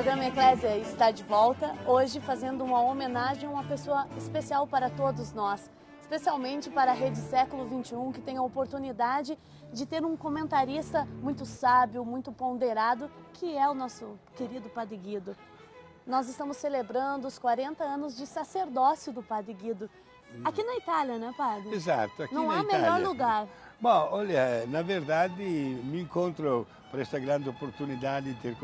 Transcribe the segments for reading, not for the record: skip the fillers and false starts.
programa Eclésia está de volta, hoje fazendo uma homenagem a uma pessoa especial para todos nós, especialmente para a Rede Século XXI, que tem a oportunidade de ter um comentarista muito sábio, muito ponderado, que é o nosso querido Padre Guido. Nós estamos celebrando os 40 anos de sacerdócio do Padre Guido, aqui na Itália, né, Padre? Exato, aqui Não na há Itália. melhor lugar. Bom, olha, na verdade me encontro por esta grande oportunidade de ter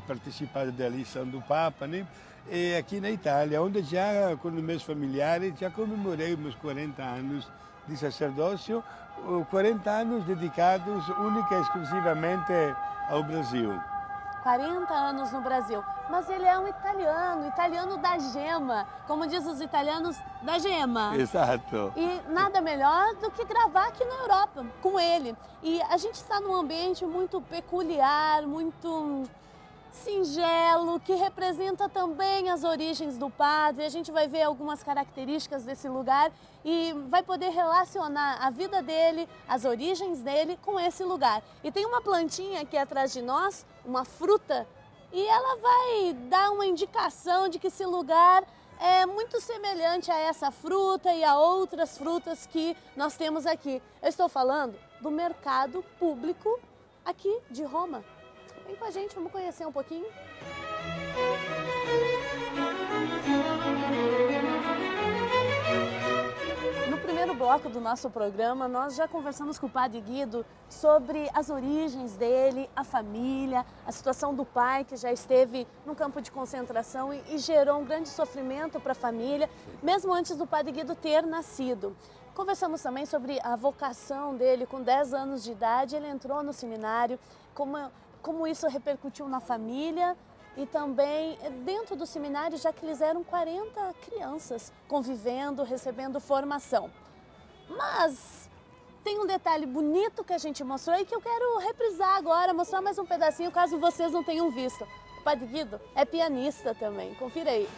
participado da eleição do Papa, né? E aqui na Itália, onde já com os meus familiares já comemorei meus 40 anos de sacerdócio, 40 anos dedicados única e exclusivamente ao Brasil. 40 anos no Brasil, mas ele é um italiano da gema, como diz os italianos, da gema. Exato. E nada melhor do que gravar aqui na Europa com ele. E a gente está num ambiente muito peculiar, muito singelo, que representa também as origens do padre. A gente vai ver algumas características desse lugar e vai poder relacionar a vida dele, as origens dele com esse lugar. E tem uma plantinha aqui atrás de nós, uma fruta, e ela vai dar uma indicação de que esse lugar é muito semelhante a essa fruta e a outras frutas que nós temos aqui. Eu estou falando do mercado público aqui de Roma. Vem com a gente, vamos conhecer um pouquinho. No primeiro bloco do nosso programa, nós já conversamos com o Padre Guido sobre as origens dele, a família, a situação do pai que já esteve no campo de concentração e gerou um grande sofrimento para a família, mesmo antes do Padre Guido ter nascido. Conversamos também sobre a vocação dele. Com 10 anos de idade, ele entrou no seminário, como isso repercutiu na família e também dentro do seminário, já que eles eram 40 crianças convivendo, recebendo formação. Mas tem um detalhe bonito que a gente mostrou e que eu quero reprisar agora, mostrar mais um pedacinho, caso vocês não tenham visto. O Padre Guido é pianista também, confira aí.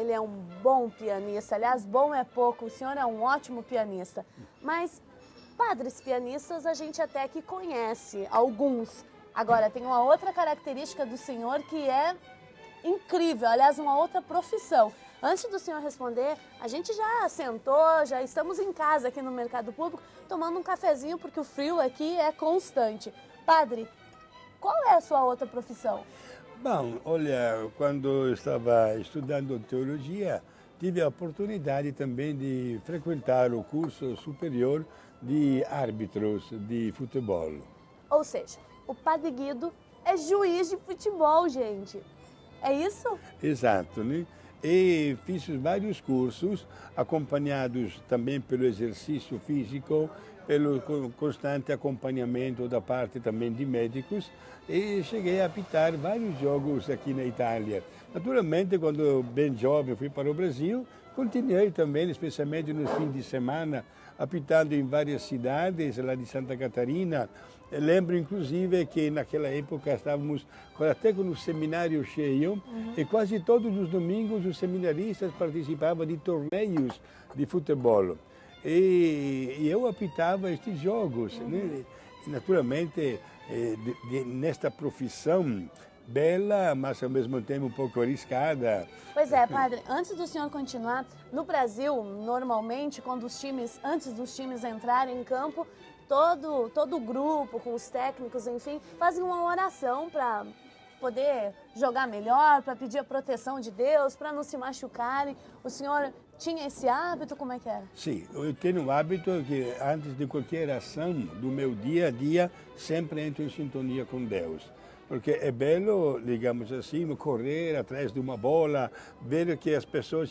Ele é um bom pianista, aliás, bom é pouco, o senhor é um ótimo pianista. Mas padres pianistas a gente até que conhece, alguns. Agora, tem uma outra característica do senhor que é incrível, aliás, uma outra profissão. Antes do senhor responder, a gente já sentou, já estamos em casa aqui no Mercado Público, tomando um cafezinho, porque o frio aqui é constante. Padre, qual é a sua outra profissão? Bom, olha, quando eu estava estudando teologia, tive a oportunidade também de frequentar o curso superior de árbitros de futebol. Ou seja, o Padre Guido é juiz de futebol, gente. É isso? Exato, né? E fiz vários cursos, acompanhados também pelo exercício físico, pelo constante acompanhamento da parte também de médicos, e cheguei a apitar vários jogos aqui na Itália. Naturalmente, quando bem jovem fui para o Brasil, continuei também, especialmente nos fins de semana, apitando em várias cidades, lá de Santa Catarina. Eu lembro, inclusive, que naquela época estávamos até com o seminário cheio, e quase todos os domingos os seminaristas participavam de torneios de futebol. E eu apitava estes jogos, né? E, naturalmente, nesta profissão bela, mas ao mesmo tempo um pouco arriscada. Pois é, padre, antes do senhor continuar, no Brasil, normalmente, antes dos times entrarem em campo, todo o grupo, com os técnicos, enfim, fazem uma oração para poder jogar melhor, para pedir a proteção de Deus, para não se machucarem. O senhor tinha esse hábito? Como é que era? Sim, eu tenho o hábito que antes de qualquer ação do meu dia a dia, sempre entro em sintonia com Deus. Porque é belo, digamos assim, correr atrás de uma bola, ver que as pessoas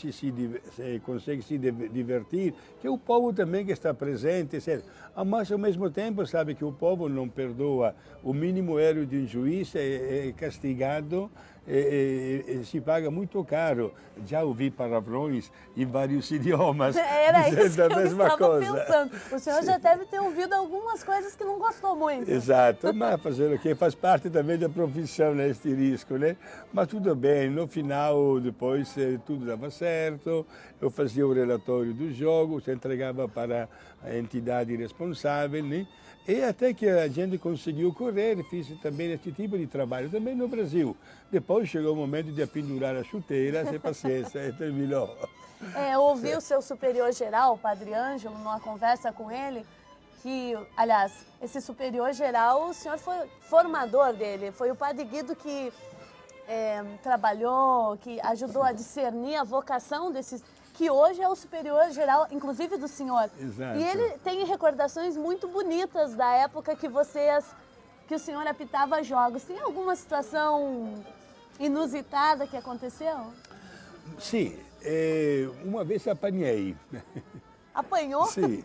conseguem se divertir, que o povo também que está presente, mas ao mesmo tempo sabe que o povo não perdoa. O mínimo erro de um juiz é castigado e se paga muito caro. Já ouvi palavrões em vários idiomas Era isso que dizendo eu a mesma estava coisa. pensando. O senhor já deve ter ouvido algumas coisas que não gostou muito. Exato, mas fazer o quê? Faz parte também da profissão, né, este risco, né? Mas tudo bem, no final, depois, tudo dava certo, eu fazia o relatório dos jogos, entregava para a entidade responsável, né? E até que a gente conseguiu correr, fiz também esse tipo de trabalho, também no Brasil. Depois chegou o momento de pendurar as chuteiras e paciência, e terminou. Eu ouvi o seu superior geral, o Padre Ângelo, numa conversa com ele, que, aliás, esse superior geral, o senhor foi formador dele, foi o Padre Guido que trabalhou, que ajudou a discernir a vocação desses, que hoje é o superior geral, inclusive do senhor. Exato. E ele tem recordações muito bonitas da época que o senhor apitava jogos. Tem alguma situação inusitada que aconteceu? Sim, uma vez apanhei. Apanhou? Sim,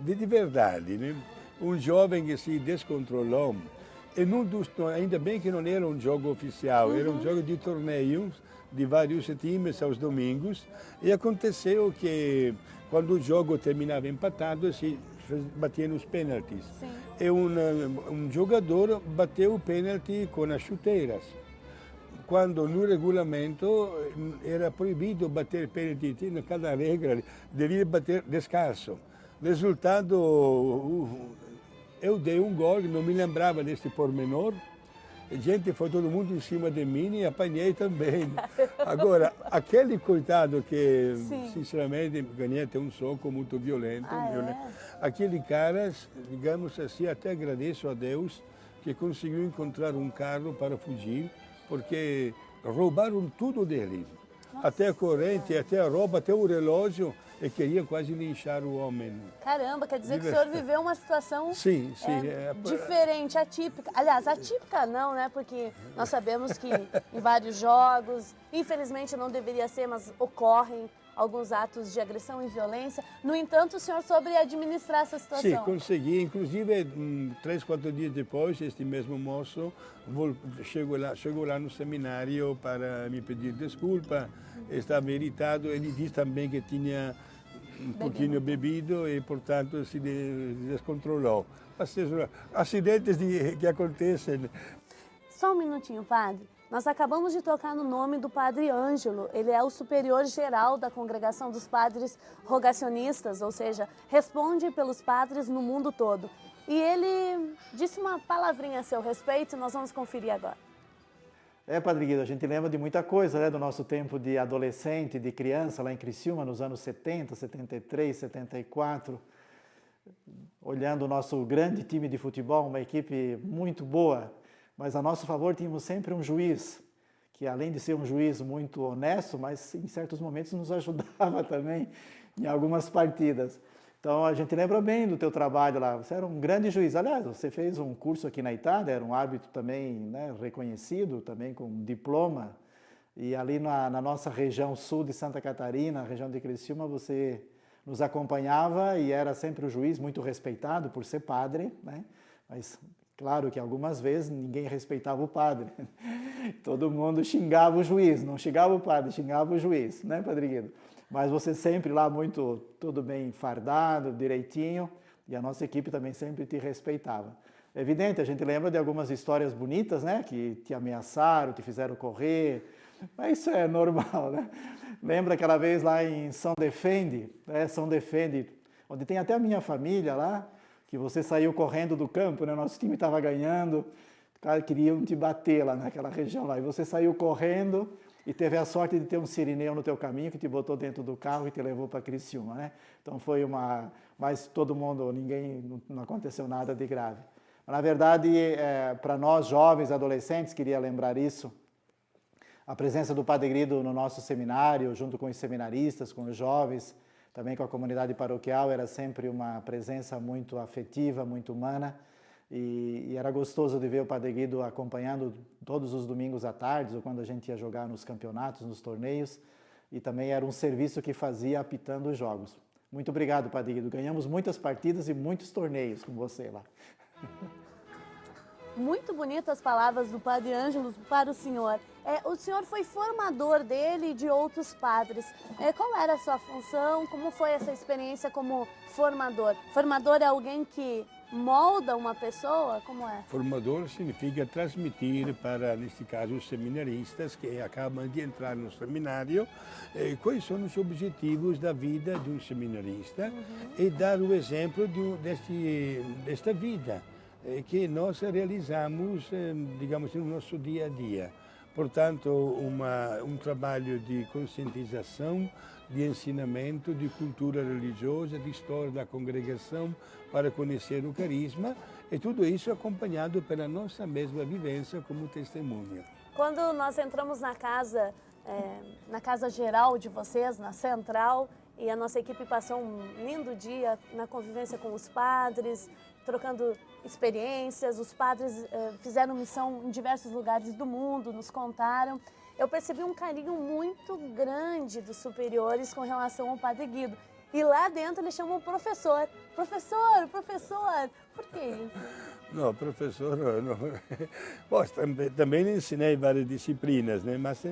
de verdade, né? Um jovem que se descontrolou, ainda bem que não era um jogo oficial, era um jogo de torneios de vários times aos domingos, e aconteceu que quando o jogo terminava empatado, se batia nos pênaltis. Sim. E um jogador bateu o pênalti com as chuteiras, quando no regulamento era proibido bater pênalti, tinha cada regra, devia bater descalço. Resultado, eu dei um gol, não me lembrava desse pormenor. Gente, foi todo mundo em cima de mim e apanhei também. Agora, aquele coitado que, Sim. sinceramente, ganhei até um soco muito violento. É? Aquele cara, digamos assim, até agradeço a Deus que conseguiu encontrar um carro para fugir, porque roubaram tudo dele. Nossa. Até a corrente, até a roupa, até o relógio, e queriam quase linchar o homem. Caramba, quer dizer que o senhor viveu uma situação sim, diferente, atípica. Aliás, atípica não, né? Porque nós sabemos que em vários jogos, infelizmente não deveria ser, mas ocorrem alguns atos de agressão e violência. No entanto, o senhor soube administrar essa situação. Sim, consegui. Inclusive, 3, 4 dias depois, este mesmo moço chegou lá no seminário para me pedir desculpa. Estava irritado. Ele disse também que tinha pouquinho bebido e, portanto, se descontrolou. Acidentes que acontecem. Só um minutinho, padre. Nós acabamos de tocar no nome do Padre Ângelo. Ele é o superior geral da Congregação dos Padres Rogacionistas, ou seja, responde pelos padres no mundo todo. E ele disse uma palavrinha a seu respeito, nós vamos conferir agora. Padre Guido, a gente lembra de muita coisa, né, do nosso tempo de adolescente, de criança, lá em Criciúma, nos anos 70, 73, 74, olhando o nosso grande time de futebol, uma equipe muito boa, mas a nosso favor tínhamos sempre um juiz, que além de ser um juiz muito honesto, mas em certos momentos nos ajudava também em algumas partidas. Então a gente lembra bem do teu trabalho lá, você era um grande juiz. Aliás, você fez um curso aqui na Itália, era um árbitro também, né, reconhecido, também com diploma. E ali na nossa região sul de Santa Catarina, região de Criciúma, você nos acompanhava e era sempre o juiz, muito respeitado por ser padre, né? Mas claro que algumas vezes ninguém respeitava o padre. Todo mundo xingava o juiz, não xingava o padre, xingava o juiz, né, Padre Guido? Mas você sempre lá tudo bem fardado, direitinho, e a nossa equipe também sempre te respeitava. Evidente, a gente lembra de algumas histórias bonitas, né, que te ameaçaram, te fizeram correr, mas isso é normal, né? Lembra aquela vez lá em São Defende, né, São Defende, onde tem até a minha família lá, que você saiu correndo do campo, né, nosso time estava ganhando, queriam te bater lá naquela região lá, e você saiu correndo, e teve a sorte de ter um sirineu no teu caminho que te botou dentro do carro e te levou para Criciúma, né? Então foi mas todo mundo, não aconteceu nada de grave. Na verdade, para nós jovens, adolescentes, queria lembrar isso, a presença do Padre Guido no nosso seminário, junto com os seminaristas, com os jovens, também com a comunidade paroquial, era sempre uma presença muito afetiva, muito humana, e era gostoso de ver o Padre Guido acompanhando todos os domingos à tarde, ou quando a gente ia jogar nos campeonatos, nos torneios, e também era um serviço que fazia apitando os jogos. Muito obrigado, Padre Guido. Ganhamos muitas partidas e muitos torneios com você lá. Muito bonitas as palavras do Padre Ângelo para o senhor. O senhor foi formador dele e de outros padres. Qual era a sua função? Como foi essa experiência como formador? Formador é alguém que molda uma pessoa? Como é? Formador significa transmitir para, neste caso, os seminaristas que acabam de entrar no seminário, quais são os objetivos da vida de um seminarista e dar o exemplo desta vida que nós realizamos, digamos, no nosso dia a dia. Portanto, um trabalho de conscientização, de ensinamento, de cultura religiosa, de história da congregação, para conhecer o carisma, e tudo isso acompanhado pela nossa mesma vivência como testemunha. Quando nós entramos na casa geral de vocês, na central, e a nossa equipe passou um lindo dia na convivência com os padres, trocando experiências, os padres fizeram missão em diversos lugares do mundo, nos contaram. Eu percebi um carinho muito grande dos superiores com relação ao Padre Guido. E lá dentro eles chamam o professor. Professor, professor. Por que isso? Não, professor, não. Bom, também ensinei várias disciplinas, né? Mas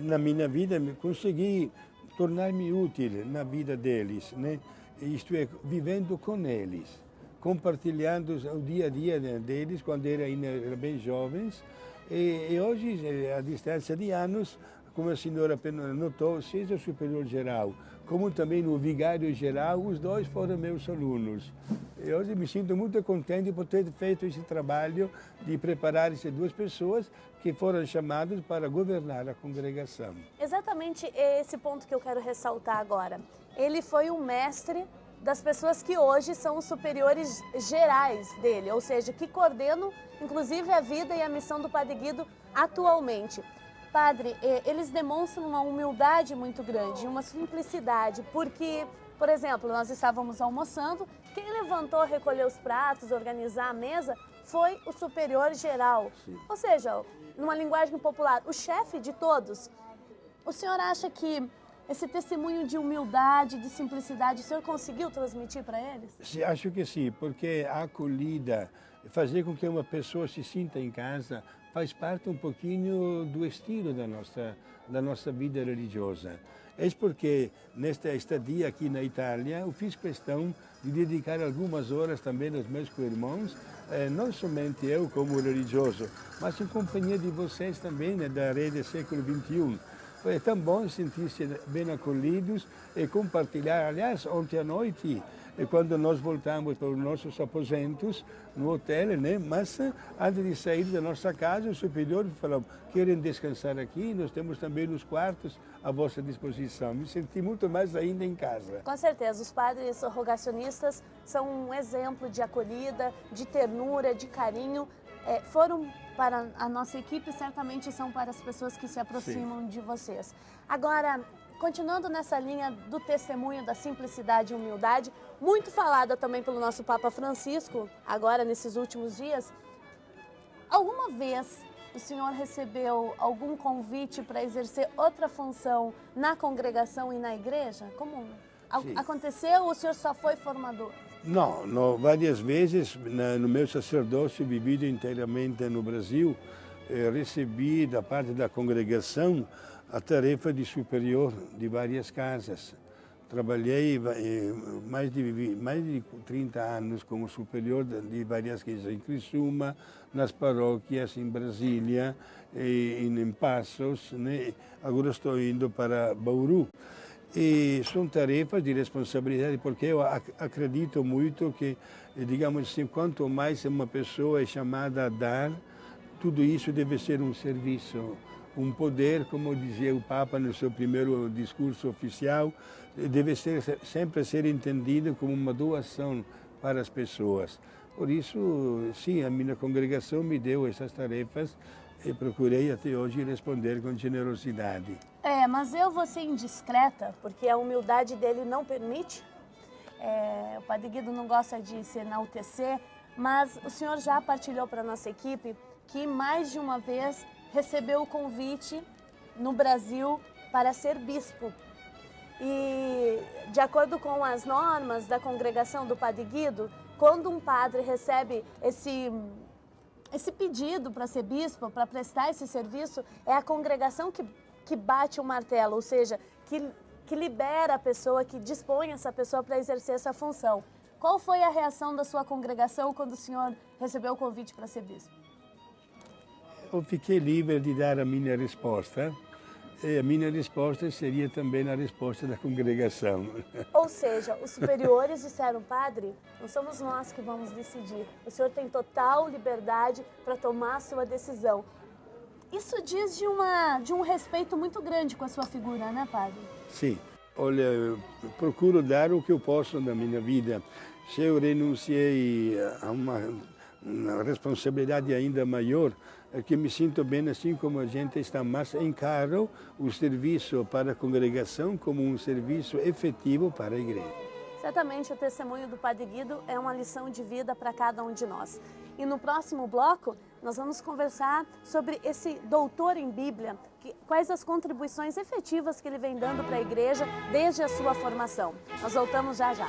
na minha vida consegui tornar-me útil na vida deles, né? Isto é, vivendo com eles, compartilhando o dia a dia deles quando eram bem jovens. E hoje, a distância de anos, como a senhora notou, seja o superior geral, como também o vigário geral, os dois foram meus alunos. E hoje me sinto muito contente por ter feito esse trabalho de preparar essas duas pessoas que foram chamadas para governar a congregação. Exatamente esse ponto que eu quero ressaltar agora. Ele foi o mestre das pessoas que hoje são os superiores gerais dele, ou seja, que coordenam inclusive a vida e a missão do Padre Guido atualmente. Padre, eles demonstram uma humildade muito grande, uma simplicidade, porque, por exemplo, nós estávamos almoçando, quem levantou, recolheu os pratos, organizar a mesa, foi o superior geral. Sim. Ou seja, numa linguagem popular, o chefe de todos. O senhor acha que esse testemunho de humildade, de simplicidade, o senhor conseguiu transmitir para eles? Sim, acho que sim, porque a acolhida, fazer com que uma pessoa se sinta em casa, faz parte um pouquinho do estilo da nossa vida religiosa. É porque nesta estadia aqui na Itália, eu fiz questão de dedicar algumas horas também aos meus co-irmãos, não somente eu como religioso, mas em companhia de vocês também, né, da Rede Século XXI. É tão bom sentir-se bem acolhidos e compartilhar. Aliás, ontem à noite, quando nós voltamos para os nossos aposentos no hotel, né? Mas antes de sair da nossa casa, o superior falou: querem descansar aqui? Nós temos também nos quartos à vossa disposição. Me senti muito mais ainda em casa. Com certeza, os padres rogacionistas são um exemplo de acolhida, de ternura, de carinho. Foram para a nossa equipe, certamente são para as pessoas que se aproximam de vocês. Agora, continuando nessa linha do testemunho, da simplicidade e humildade, muito falada também pelo nosso Papa Francisco, agora nesses últimos dias, alguma vez o senhor recebeu algum convite para exercer outra função na congregação e na igreja? Como aconteceu ou o senhor só foi formador? Não, várias vezes no meu sacerdócio vivido inteiramente no Brasil, recebi da parte da congregação a tarefa de superior de várias casas. Trabalhei mais de 30 anos como superior de várias casas em Criciúma, nas paróquias em Brasília, em Passos, né? Agora estou indo para Bauru. E são tarefas de responsabilidade, porque eu acredito muito que, digamos assim, quanto mais uma pessoa é chamada a dar, tudo isso deve ser um serviço. Um poder, como dizia o Papa no seu primeiro discurso oficial, deve sempre ser entendido como uma doação para as pessoas. Por isso, sim, a minha congregação me deu essas tarefas e procurei até hoje responder com generosidade. Mas eu vou ser indiscreta, porque a humildade dele não permite. O Padre Guido não gosta de se enaltecer, mas o senhor já partilhou para a nossa equipe que mais de uma vez recebeu o convite no Brasil para ser bispo. E, de acordo com as normas da congregação do Padre Guido, quando um padre recebe esse pedido para ser bispo, para prestar esse serviço, é a congregação que bate o martelo, ou seja, que libera a pessoa, que dispõe essa pessoa para exercer essa função. Qual foi a reação da sua congregação quando o senhor recebeu o convite para ser bispo? Eu fiquei livre de dar a minha resposta. E a minha resposta seria também a resposta da congregação. Ou seja, os superiores disseram, padre, não somos nós que vamos decidir. O senhor tem total liberdade para tomar a sua decisão. Isso diz de um respeito muito grande com a sua figura, né, padre? Sim. Olha, eu procuro dar o que eu posso na minha vida. Se eu renunciei a uma responsabilidade ainda maior, é que me sinto bem assim como a gente está, mas encaro o serviço para a congregação como um serviço efetivo para a igreja. Certamente o testemunho do Padre Guido é uma lição de vida para cada um de nós. E no próximo bloco, nós vamos conversar sobre esse doutor em Bíblia, quais as contribuições efetivas que ele vem dando para a igreja desde a sua formação. Nós voltamos já já.